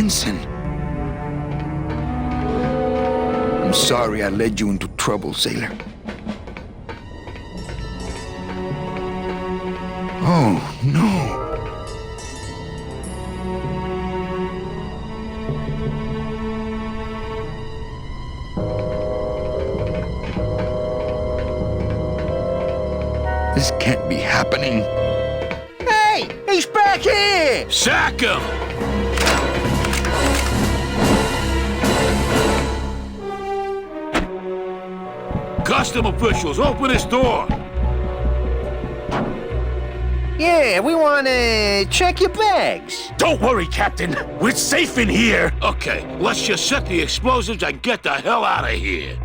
Vincent. I'm sorry I led you into trouble, sailor. Oh, no. This can't be happening. Hey! He's back here! Sack him! Custom officials, open this door! Yeah, we want to check your bags. Don't worry, Captain. We're safe in here. Okay, let's just set the explosives and get the hell out of here.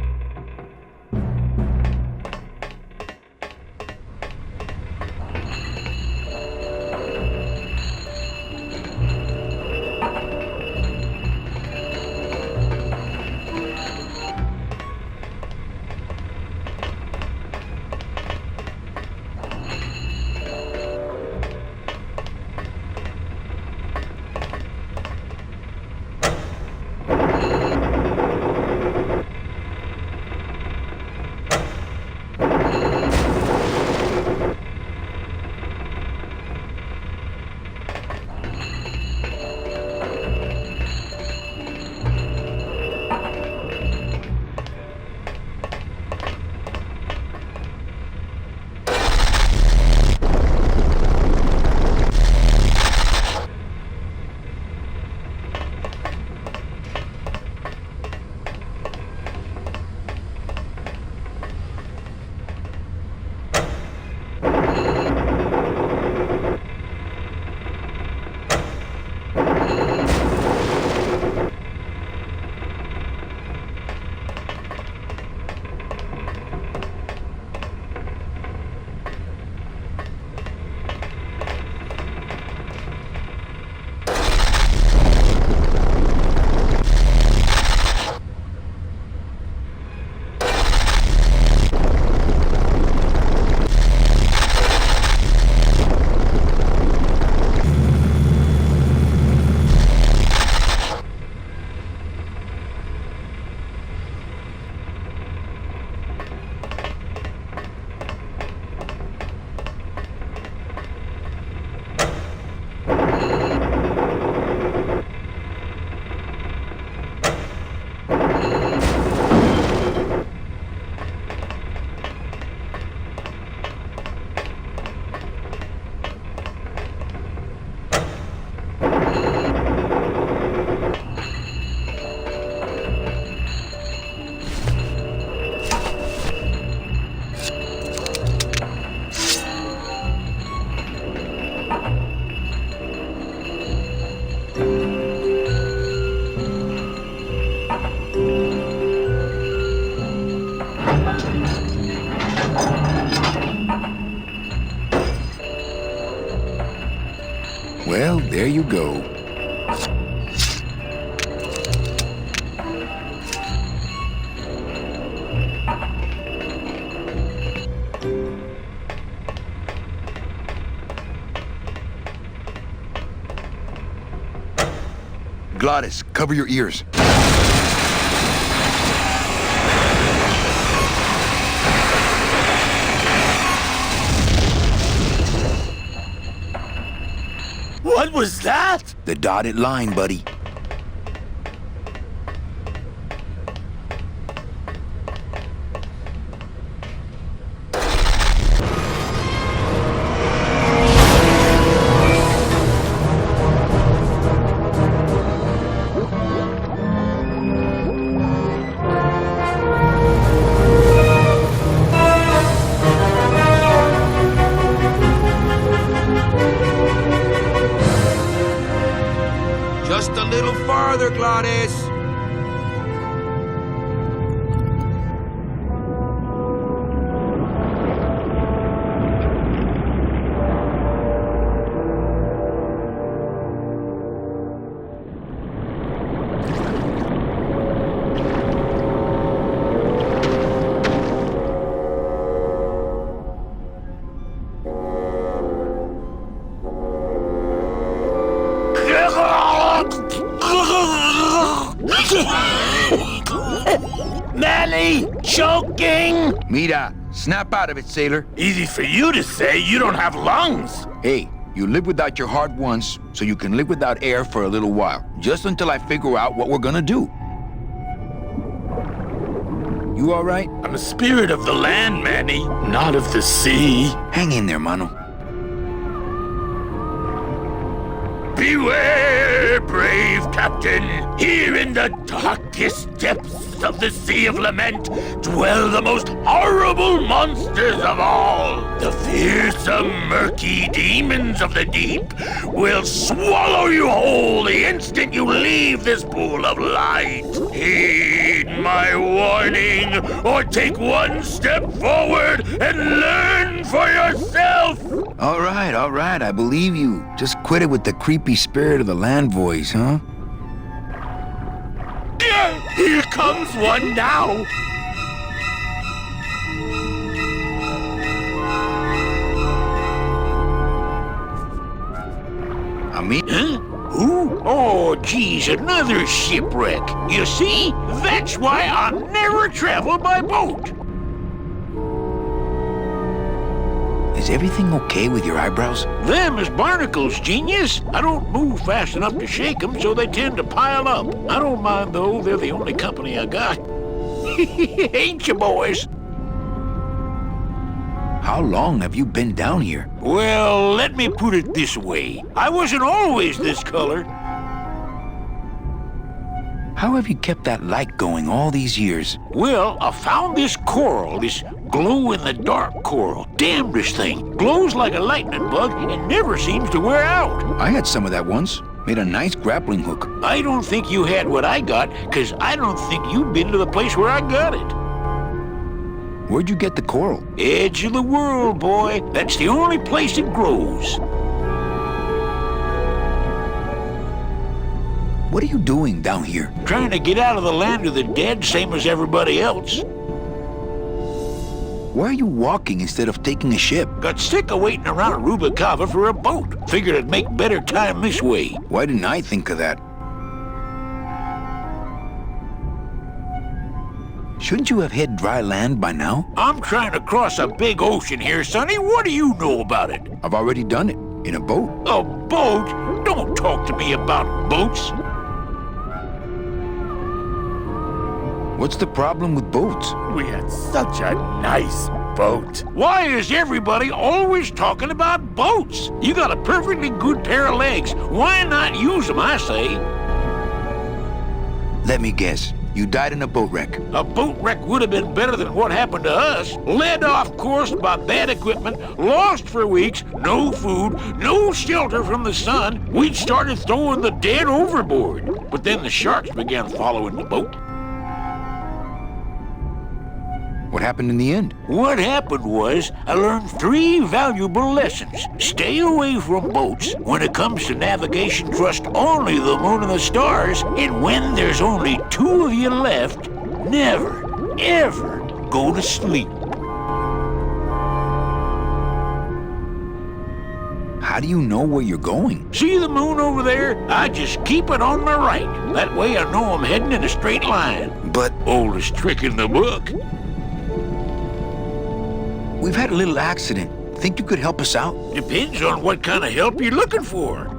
Well, there you go. Gladys, cover your ears. What was that? The dotted line, buddy. Just a little farther, Gladys. Manny, choking! Mira, snap out of it, sailor. Easy for you to say, you don't have lungs. Hey, you live without your heart once, so you can live without air for a little while. Just until I figure out what we're gonna do. You all right? I'm a spirit of the land, Manny, not of the sea. Hang in there, mano. Beware, brave captain! Here in the darkest depths of the Sea of Lament dwell the most horrible monsters of all. The fearsome, murky demons of the deep will swallow you whole the instant you leave this pool of light. Heed my warning, or take one step forward and learn for yourself! All right, I believe you. Just quit it with the creepy spirit of the land voice, huh? Here comes one now! Huh? Who? Oh, geez, another shipwreck. You see, that's why I never travel by boat. Is everything okay with your eyebrows? Them is barnacles, genius. I don't move fast enough to shake them, so they tend to pile up. I don't mind, though. They're the only company I got. Ain't you, boys? How long have you been down here? Well, let me put it this way. I wasn't always this color. How have you kept that light going all these years? Well, I found this coral, this glow-in-the-dark coral. Damn, this thing glows like a lightning bug and never seems to wear out. I had some of that once. Made a nice grappling hook. I don't think you had what I got, because I don't think you've been to the place where I got it. Where'd you get the coral? Edge of the world, boy. That's the only place it grows. What are you doing down here? Trying to get out of the land of the dead, same as everybody else. Why are you walking instead of taking a ship? Got sick of waiting around Rubicava for a boat. Figured I'd make better time this way. Why didn't I think of that? Shouldn't you have hit dry land by now? I'm trying to cross a big ocean here, Sonny. What do you know about it? I've already done it. In a boat. A boat? Don't talk to me about boats. What's the problem with boats? We had such a nice boat. Why is everybody always talking about boats? You got a perfectly good pair of legs. Why not use them, I say? Let me guess. You died in a boat wreck. A boat wreck would have been better than what happened to us. Led off course by bad equipment, lost for weeks, no food, no shelter from the sun. We'd started throwing the dead overboard. But then the sharks began following the boat. What happened in the end? What happened was, I learned 3 valuable lessons. Stay away from boats. When it comes to navigation, trust only the moon and the stars. And when there's only 2 of you left, never, ever go to sleep. How do you know where you're going? See the moon over there? I just keep it on my right. That way I know I'm heading in a straight line. But Oldest trick in the book. we've had a little accident. Think you could help us out? Depends on what kind of help you're looking for.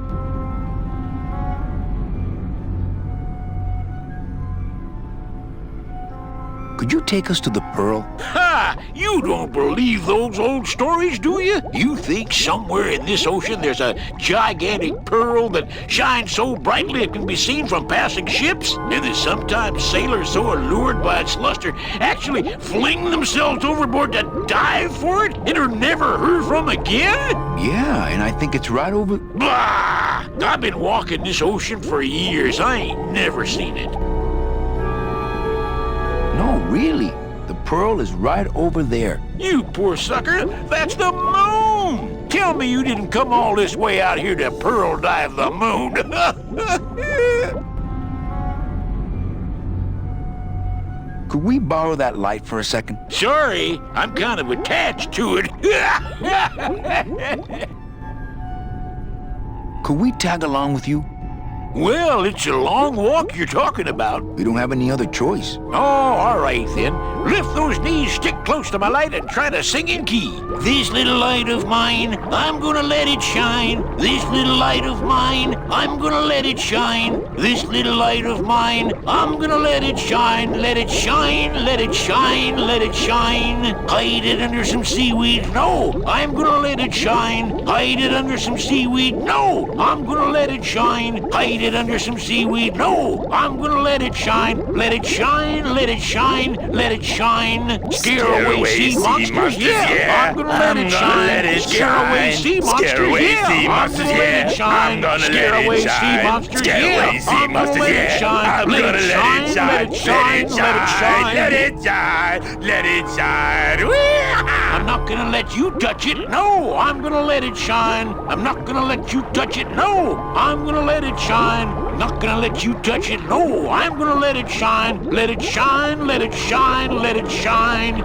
Could you take us to the Pearl? Ha! You don't believe those old stories, do you? You think somewhere in this ocean there's a gigantic pearl that shines so brightly it can be seen from passing ships? And that sometimes sailors so allured by its luster actually fling themselves overboard to dive for it and are never heard from again? Yeah, and I think it's right over... Bah! I've been walking this ocean for years. I ain't never seen it. No, really. The Pearl is right over there. You poor sucker, that's the moon! Tell me you didn't come all this way out here to pearl dive the moon. Could we borrow that light for a second? Sorry, I'm kind of attached to it. Could we tag along with you? Well, it's a long walk you're talking about. We don't have any other choice. Oh, all right then. Lift those knees, stick close to my light, and try to sing in key. This little light of mine, I'm gonna let it shine. This little light of mine, I'm gonna let it shine. This little light of mine, I'm gonna let it shine. Let it shine, let it shine, let it shine. Hide it under some seaweed. No, I'm gonna let it shine. Hide it under some seaweed. No, I'm gonna let it shine. Hide it under some seaweed. No, I'm gonna let it shine. Let it shine, let it shine, let it shine. Scare away sea monsters. Yeah, I'm gonna let it shine. Scare away sea monsters. Yeah, I'm gonna let it shine. Scare away sea monsters. Yeah, I'm gonna let it shine. Let it shine, let it shine, let it shine. Let it shine, let it shine. I'm not gonna let you touch it. No, I'm gonna let it shine. I'm not gonna let you touch it. No, I'm gonna let it shine. I'm not gonna let you touch it. No, I'm gonna let it shine. Let it shine, let it shine, let it shine.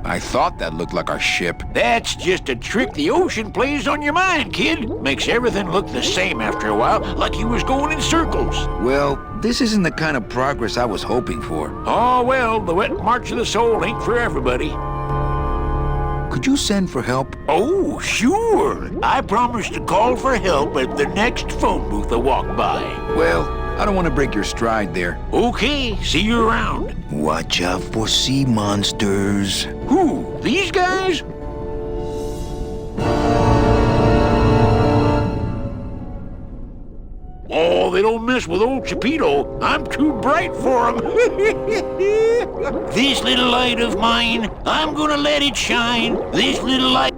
I thought that looked like our ship. That's just a trick the ocean plays on your mind, kid. Makes everything look the same after a while, like you was going in circles. Well, this isn't the kind of progress I was hoping for. Oh, well, the wet march of the soul ain't for everybody. Could you send for help? Oh, sure. I promise to call for help at the next phone booth I walk by. Well, I don't want to break your stride there. Okay, see you around. Watch out for sea monsters. Who? These guys? Oh, they don't mess with old Chipito. I'm too bright for them. This little light of mine, I'm gonna let it shine. This little light...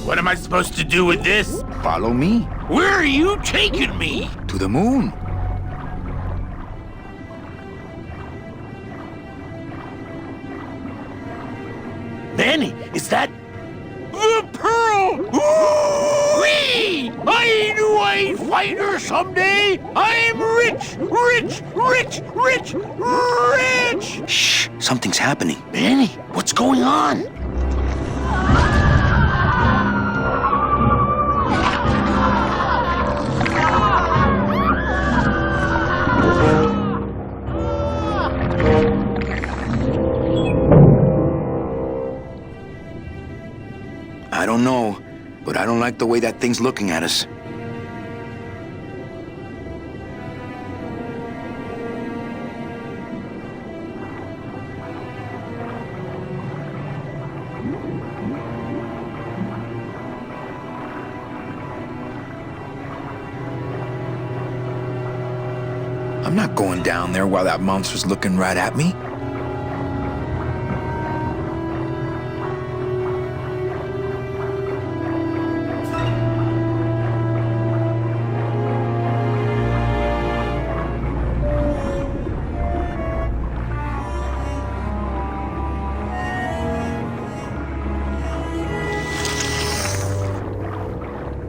What am I supposed to do with this? Follow me. Where are you taking me? To the moon. Benny, is that... The pearl! Ooh-wee! I knew I'd find her someday! I'm rich, rich, rich, rich, rich! Shh, something's happening. Benny, what's going on? I don't know, but I don't like the way that thing's looking at us. I'm not going down there while that monster's looking right at me.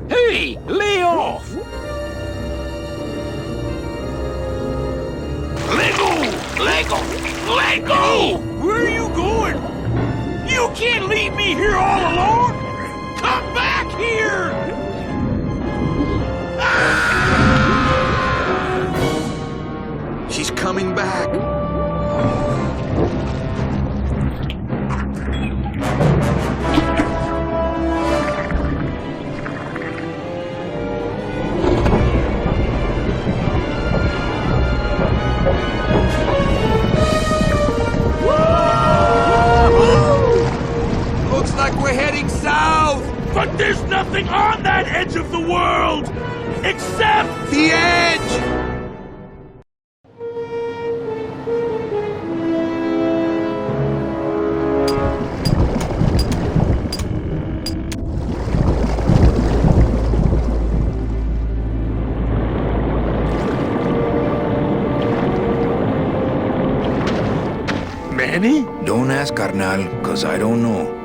Hey, lay off! Let go! Let go! Let go! Hey, where are you going? You can't leave me here all alone! Come back here! She's coming back. Looks like we're heading south. But there's nothing on that edge of the world! Except... The edge! Manny? Don't ask, carnal, cause I don't know.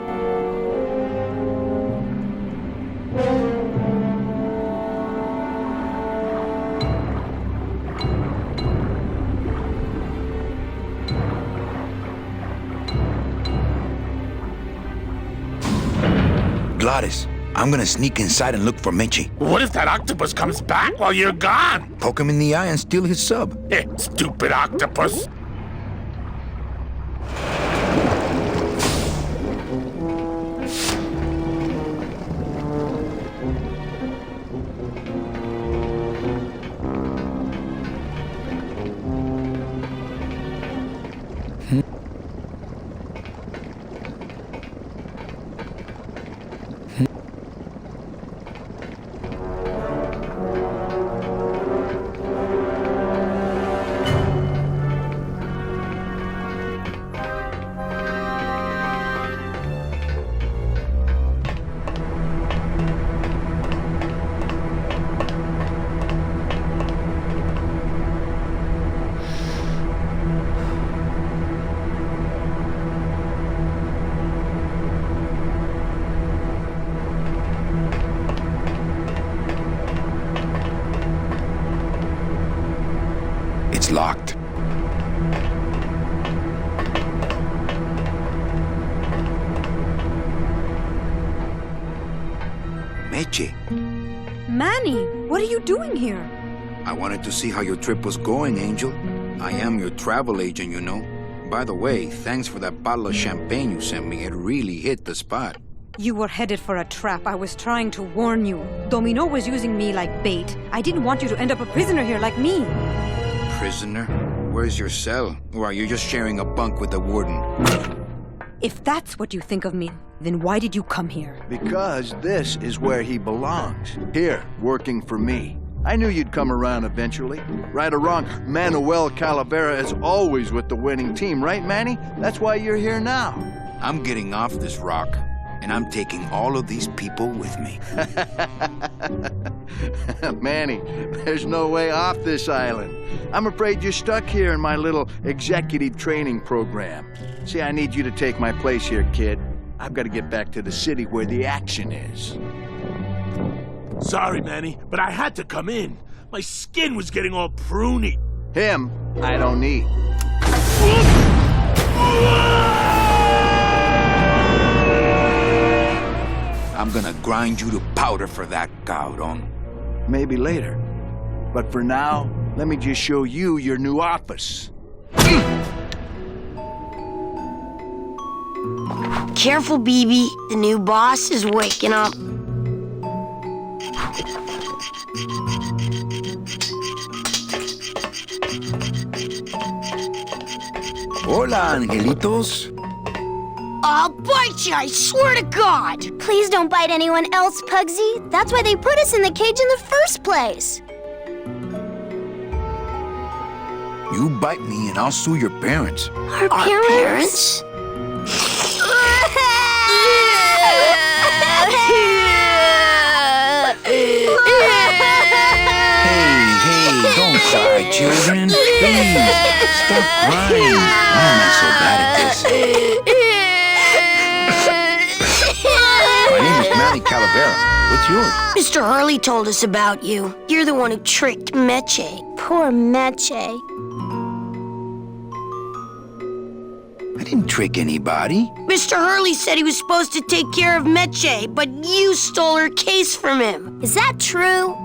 Gladys, I'm gonna sneak inside and look for Meche. What if that octopus comes back while you're gone? Poke him in the eye and steal his sub. Stupid octopus. It's locked. Meche, Manny, what are you doing here? I wanted to see how your trip was going, Angel. I am your travel agent, you know. By the way, thanks for that bottle of champagne you sent me. It really hit the spot. You were headed for a trap. I was trying to warn you. Domino was using me like bait. I didn't want you to end up a prisoner here like me. Prisoner? Where's your cell? Or are you just sharing a bunk with the warden? If that's what you think of me, then why did you come here? Because this is where he belongs. Here, working for me. I knew you'd come around eventually. Right or wrong, Manuel Calavera is always with the winning team, right, Manny? That's why you're here now. I'm getting off this rock, and I'm taking all of these people with me. Manny, there's no way off this island. I'm afraid you're stuck here in my little executive training program. See, I need you to take my place here, kid. I've got to get back to the city where the action is. Sorry, Manny, but I had to come in. My skin was getting all pruny. Him, I don't need. I'm gonna grind you to powder for that, cabrón. Maybe later. But for now, let me just show you your new office. Careful, BB. The new boss is waking up. Hola, angelitos. I'll bite you, I swear to God! Please don't bite anyone else, Pugsy. That's why they put us in the cage in the first place. You bite me and I'll sue your parents. Our parents? Hey, don't cry, children. Please, stop crying. I'm not so bad at this. My name is Manny Calavera. What's yours? Mr. Hurley told us about you. You're the one who tricked Meche. Poor Meche. I didn't trick anybody. Mr. Hurley said he was supposed to take care of Meche, but you stole her case from him. Is that true?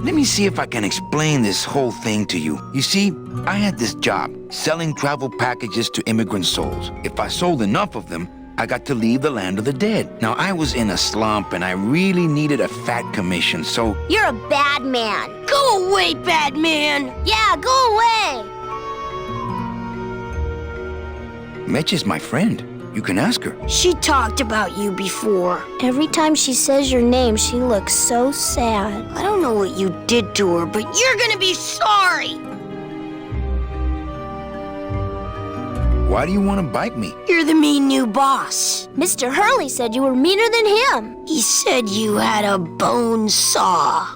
Let me see if I can explain this whole thing to you. You see, I had this job, selling travel packages to immigrant souls. If I sold enough of them, I got to leave the land of the dead. Now, I was in a slump and I really needed a fat commission, so... You're a bad man. Go away, bad man! Yeah, go away. Meche's my friend. You can ask her. She talked about you before. Every time she says your name, she looks so sad. I don't know what you did to her, but you're gonna be sorry! Why do you want to bite me? You're the mean new boss. Mr. Hurley said you were meaner than him. He said you had a bone saw.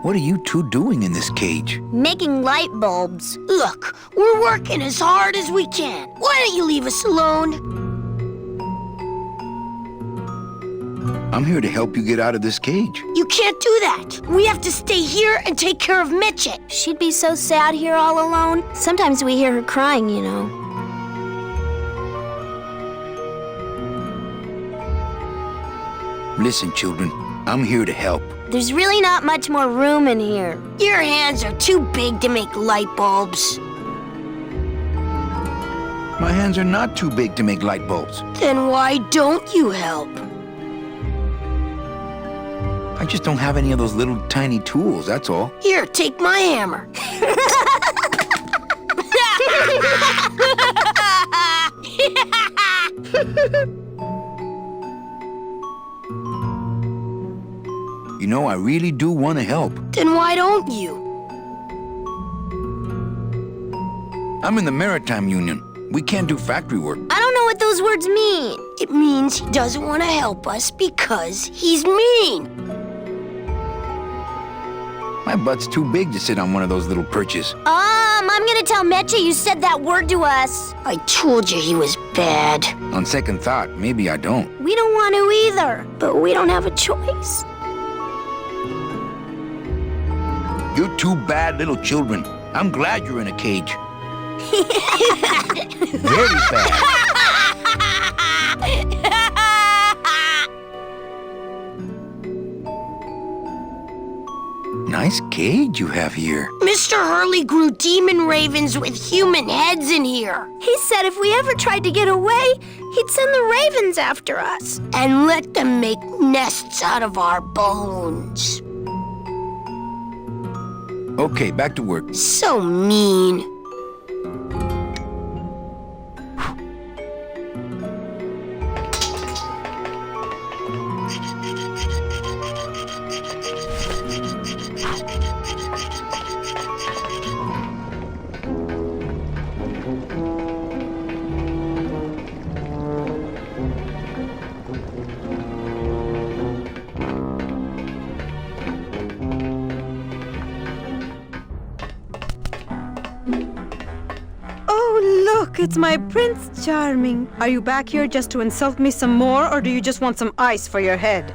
What are you two doing in this cage? Making light bulbs. Look, we're working as hard as we can. Why don't you leave us alone? I'm here to help you get out of this cage. You can't do that. We have to stay here and take care of Meche. She'd be so sad here all alone. Sometimes we hear her crying, you know. Listen, children, I'm here to help. There's really not much more room in here. Your hands are too big to make light bulbs. My hands are not too big to make light bulbs. Then why don't you help? I just don't have any of those little tiny tools, that's all. Here, take my hammer. You know, I really do want to help. Then why don't you? I'm in the Maritime Union. We can't do factory work. I don't know what those words mean. It means he doesn't want to help us because he's mean. My butt's too big to sit on one of those little perches. I'm gonna tell Meche you said that word to us. I told you he was bad. On second thought, maybe I don't. We don't want to either, but we don't have a choice. You're two bad little children. I'm glad you're in a cage. Very bad. Nice cage you have here. Mr. Hurley grew demon ravens with human heads in here. He said if we ever tried to get away, he'd send the ravens after us. And let them make nests out of our bones. Okay, back to work. So mean. Look, it's my Prince Charming. Are you back here just to insult me some more, or do you just want some ice for your head?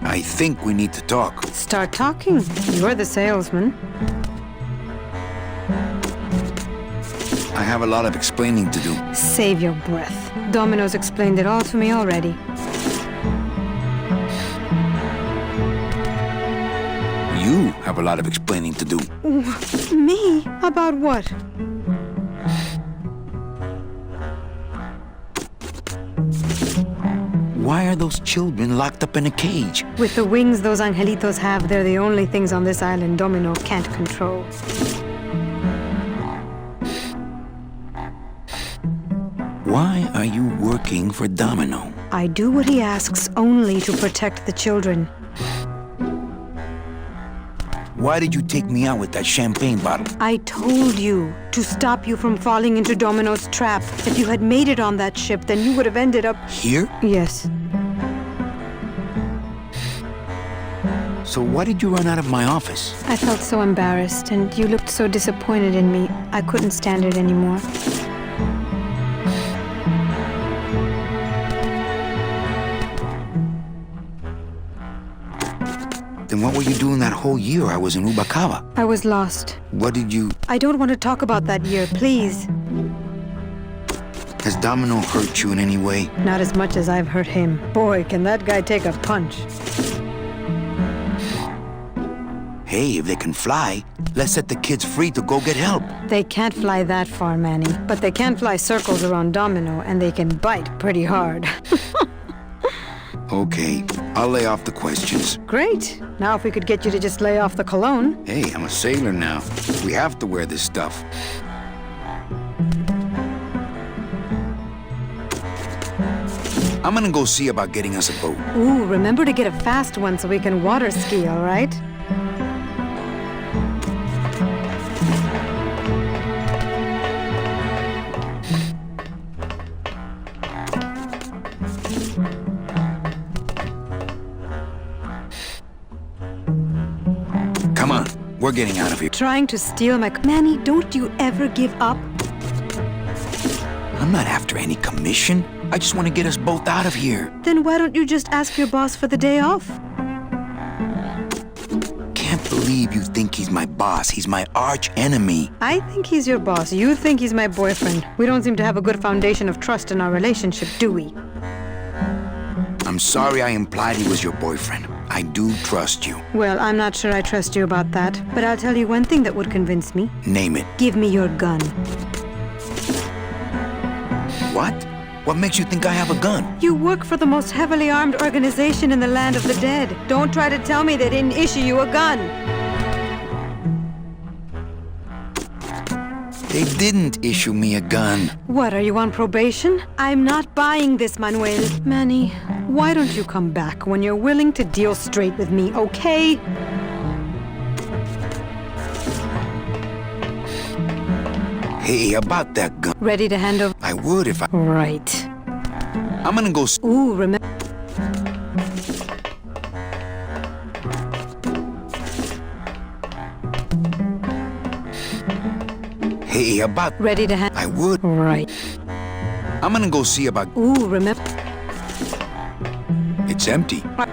I think we need to talk. Start talking. You're the salesman. I have a lot of explaining to do. Save your breath. Domino's explained it all to me already. You have a lot of explaining to do. Me? About what? Why are those children locked up in a cage? With the wings those angelitos have, they're the only things on this island Domino can't control. Why are you working for Domino? I do what he asks only to protect the children. Why did you take me out with that champagne bottle? I told you to stop you from falling into Domino's trap. If you had made it on that ship, then you would have ended up... Here? Yes. So why did you run out of my office? I felt so embarrassed, and you looked so disappointed in me. I couldn't stand it anymore. Then what were you doing that whole year I was in Ubacava? I was lost. What did you... I don't want to talk about that year, please. Has Domino hurt you in any way? Not as much as I've hurt him. Boy, can that guy take a punch. Hey, if they can fly, let's set the kids free to go get help. They can't fly that far, Manny. But they can fly circles around Domino, and they can bite pretty hard. Okay, I'll lay off the questions. Great. Now if we could get you to just lay off the cologne. Hey, I'm a sailor now. We have to wear this stuff. I'm gonna go see about getting us a boat. Ooh, remember to get a fast one so we can water ski, all right? We're getting out of here. Trying to steal my... Manny, don't you ever give up? I'm not after any commission. I just want to get us both out of here. Then why don't you just ask your boss for the day off? Can't believe you think he's my boss. He's my arch enemy. I think he's your boss. You think he's my boyfriend. We don't seem to have a good foundation of trust in our relationship, do we? I'm sorry I implied he was your boyfriend. I do trust you. Well, I'm not sure I trust you about that, but I'll tell you one thing that would convince me. Name it. Give me your gun. What? What makes you think I have a gun? You work for the most heavily armed organization in the land of the dead. Don't try to tell me they didn't issue you a gun. They didn't issue me a gun. What, are you on probation? I'm not buying this, Manuel. Manny, why don't you come back when you're willing to deal straight with me, okay? Hey, about that gun. Ready to hand over? I would if I... Right. I'm gonna go... Ooh, remember... Hey, about... Ready to hand... I would. Right. I'm gonna go see about... Ooh, remember... It's empty. Ow!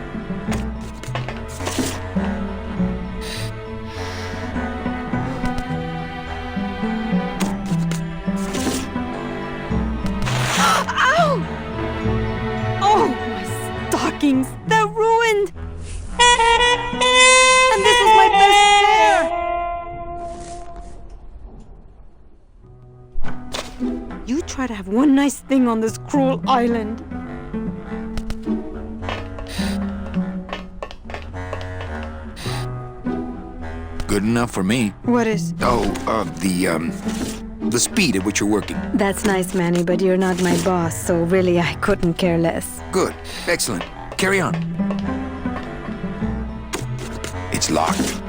Oh, my stockings! They're ruined! And this was my best pair! You try to have one nice thing on this cruel island. Good enough for me. What is? Oh, the speed at which you're working. That's nice, Manny, but you're not my boss, so really I couldn't care less. Good. Excellent. Carry on. It's locked.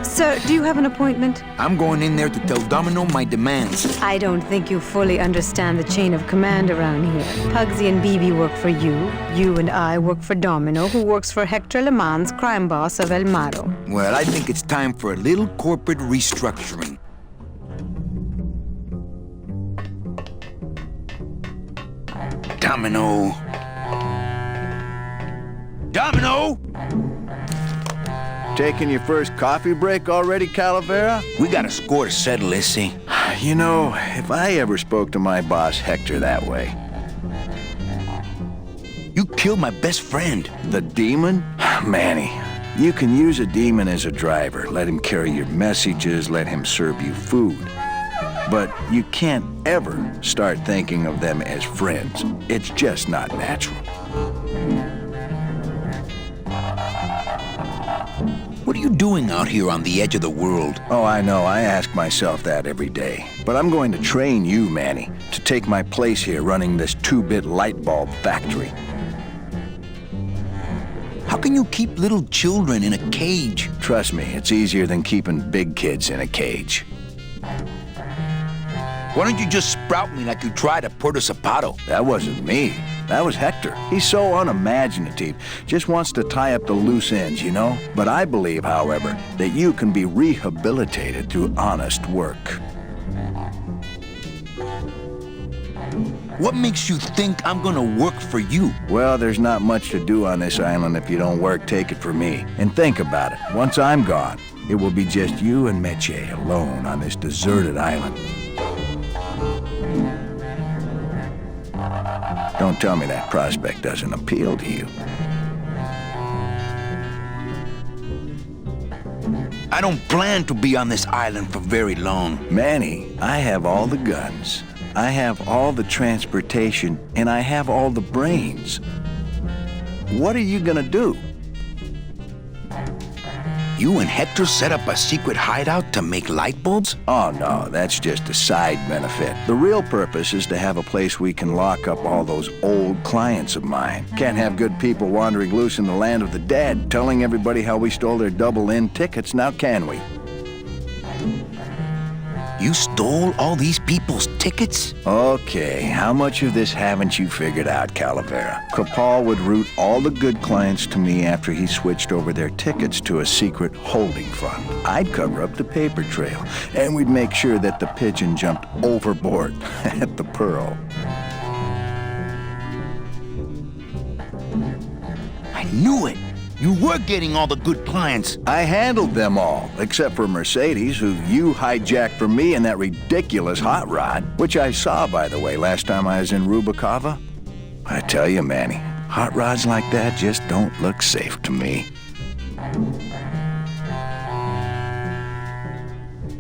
Sir, do you have an appointment? I'm going in there to tell Domino my demands. I don't think you fully understand the chain of command around here. Pugsy and BB work for you. You and I work for Domino, who works for Hector Le Mans, crime boss of El Maro. Well, I think it's time for a little corporate restructuring. Domino. Domino! Taking your first coffee break already, Calavera? We got a score to settle, Issy. You know, if I ever spoke to my boss Hector that way. You killed my best friend. The demon? Manny, you can use a demon as a driver. Let him carry your messages, let him serve you food. But you can't ever start thinking of them as friends. It's just not natural. What are you doing out here on the edge of the world? Oh, I know. I ask myself that every day. But I'm going to train you, Manny, to take my place here running this 2-bit light bulb factory. How can you keep little children in a cage? Trust me, it's easier than keeping big kids in a cage. Why don't you just sprout me like you tried at Puerto Zapato? That wasn't me. That was Hector. He's so unimaginative, just wants to tie up the loose ends, you know? But I believe, however, that you can be rehabilitated through honest work. What makes you think I'm gonna work for you? Well, there's not much to do on this island if you don't work, take it from me. And think about it. Once I'm gone, it will be just you and Meche alone on this deserted island. Don't tell me that prospect doesn't appeal to you. I don't plan to be on this island for very long. Manny, I have all the guns. I have all the transportation, and I have all the brains. What are you gonna do? You and Hector set up a secret hideout to make light bulbs? Oh, no, that's just a side benefit. The real purpose is to have a place we can lock up all those old clients of mine. Can't have good people wandering loose in the land of the dead, telling everybody how we stole their double-in tickets, now can we? You stole all these people's tickets? Okay, how much of this haven't you figured out, Calavera? Kripal would route all the good clients to me after he switched over their tickets to a secret holding fund. I'd cover up the paper trail, and we'd make sure that the pigeon jumped overboard at the Pearl. I knew it. You were getting all the good clients. I handled them all, except for Mercedes, who you hijacked from me in that ridiculous hot rod, which I saw, by the way, last time I was in Rubikava. I tell you, Manny, hot rods like that just don't look safe to me.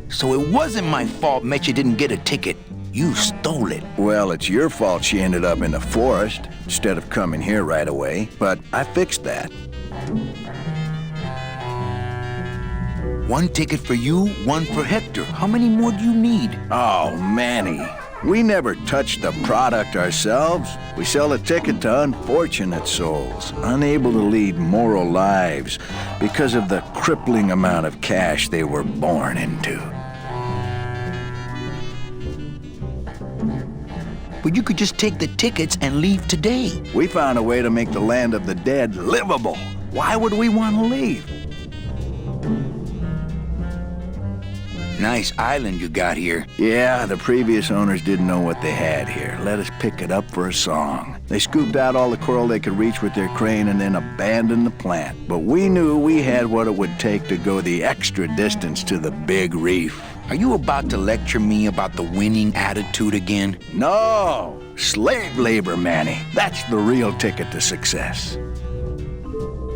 So it wasn't my fault Meche didn't get a ticket. You stole it. Well, it's your fault she ended up in the forest instead of coming here right away, but I fixed that. One ticket for you, one for Hector. How many more do you need? Oh, Manny, we never touch the product ourselves. We sell a ticket to unfortunate souls, unable to lead moral lives because of the crippling amount of cash they were born into. But you could just take the tickets and leave today. We found a way to make the land of the dead livable. Why would we want to leave? Nice island you got here. Yeah, the previous owners didn't know what they had here. Let us pick it up for a song. They scooped out all the coral they could reach with their crane and then abandoned the plant. But we knew we had what it would take to go the extra distance to the big reef. Are you about to lecture me about the winning attitude again? No! Slave labor, Manny. That's the real ticket to success.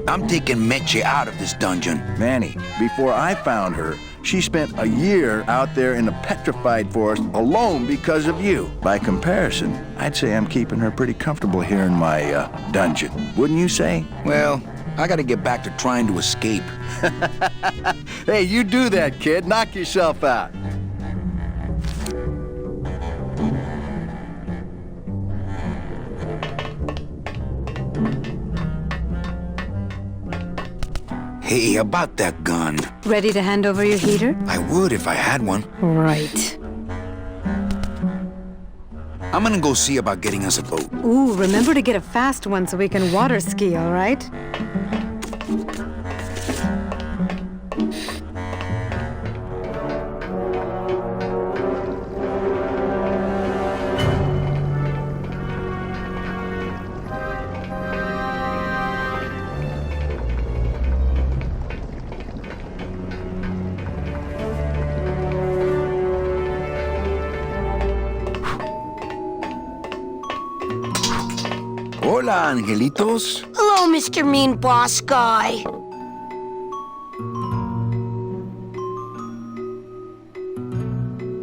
I'm taking Meche out of this dungeon. Manny, before I found her, she spent a year out there in a petrified forest alone because of you. By comparison, I'd say I'm keeping her pretty comfortable here in my dungeon. Wouldn't you say? Well, I gotta get back to trying to escape. Hey, you do that, kid. Knock yourself out. Hey, about that gun. Ready to hand over your heater? I would if I had one. Right. I'm gonna go see about getting us a boat. Ooh, remember to get a fast one so we can water ski, all right? Hola, angelitos. Hello, Mr. Mean Boss Guy.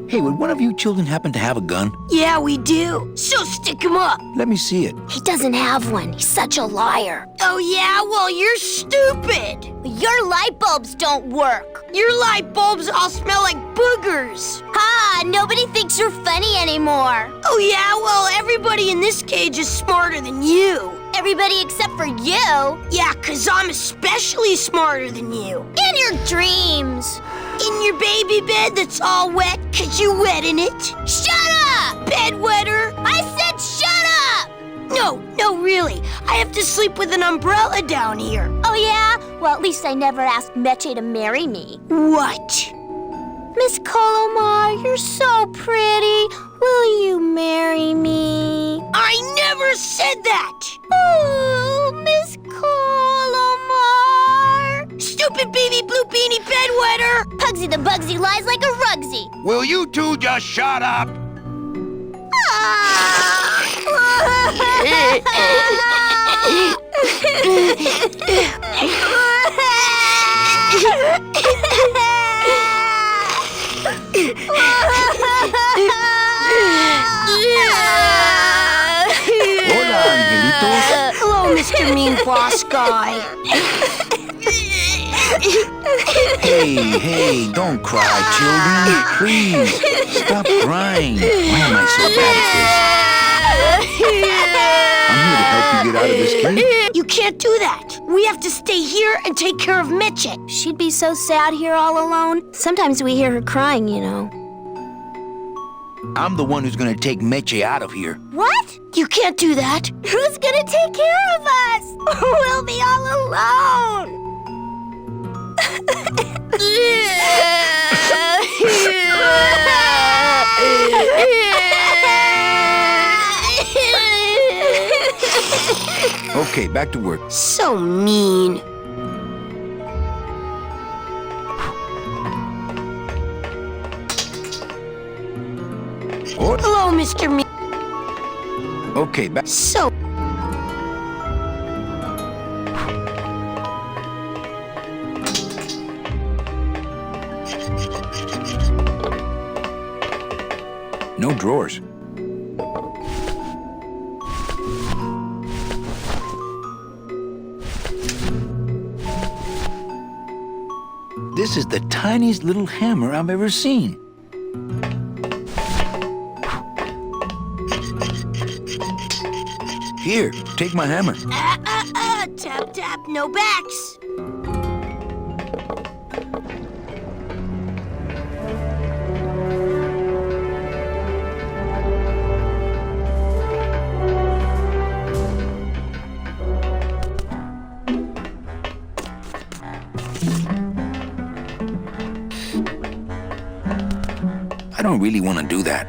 Hey, would one of you children happen to have a gun? Yeah, we do. So stick him up. Let me see it. He doesn't have one. He's such a liar. Oh, yeah? Well, you're stupid. Your light bulbs don't work. Your light bulbs all smell like boogers. Ha! Nobody thinks you're funny anymore. Oh, yeah? Well, everybody in this cage is smarter than you. Everybody except for you. Yeah, 'cause I'm especially smarter than you. In your dreams. In your baby bed that's all wet 'cause you wet in it. Shut up! Bedwetter. I said shut up! No, really. I have to sleep with an umbrella down here. Oh, yeah? Well, at least I never asked Meche to marry me. What? Miss Colomar, you're so pretty. Will you marry me? I never said that. Oh, Miss Colomar. Stupid baby blue beanie bedwetter. Pugsy the Bugsy lies like a rugsy. Will you two just shut up? Hola, angelitos. Hello, Mr. Mean Boss Guy. Hey, don't cry, children. Please, stop crying. Why am I so bad at this? I'm here to help you get out of this cage. You can't do that. We have to stay here and take care of Meche. She'd be so sad here all alone. Sometimes we hear her crying, you know. I'm the one who's gonna take Meche out of here. What? You can't do that. Who's gonna take care of us? We'll be all alone. Okay, back to work. So mean. What? Hello, Mr. Me. Okay, back. So. No drawers. This is the tiniest little hammer I've ever seen. Here, take my hammer. Tap, tap, no backs. I don't really want to do that.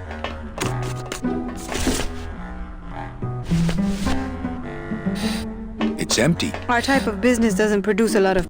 It's empty. Our type of business doesn't produce a lot of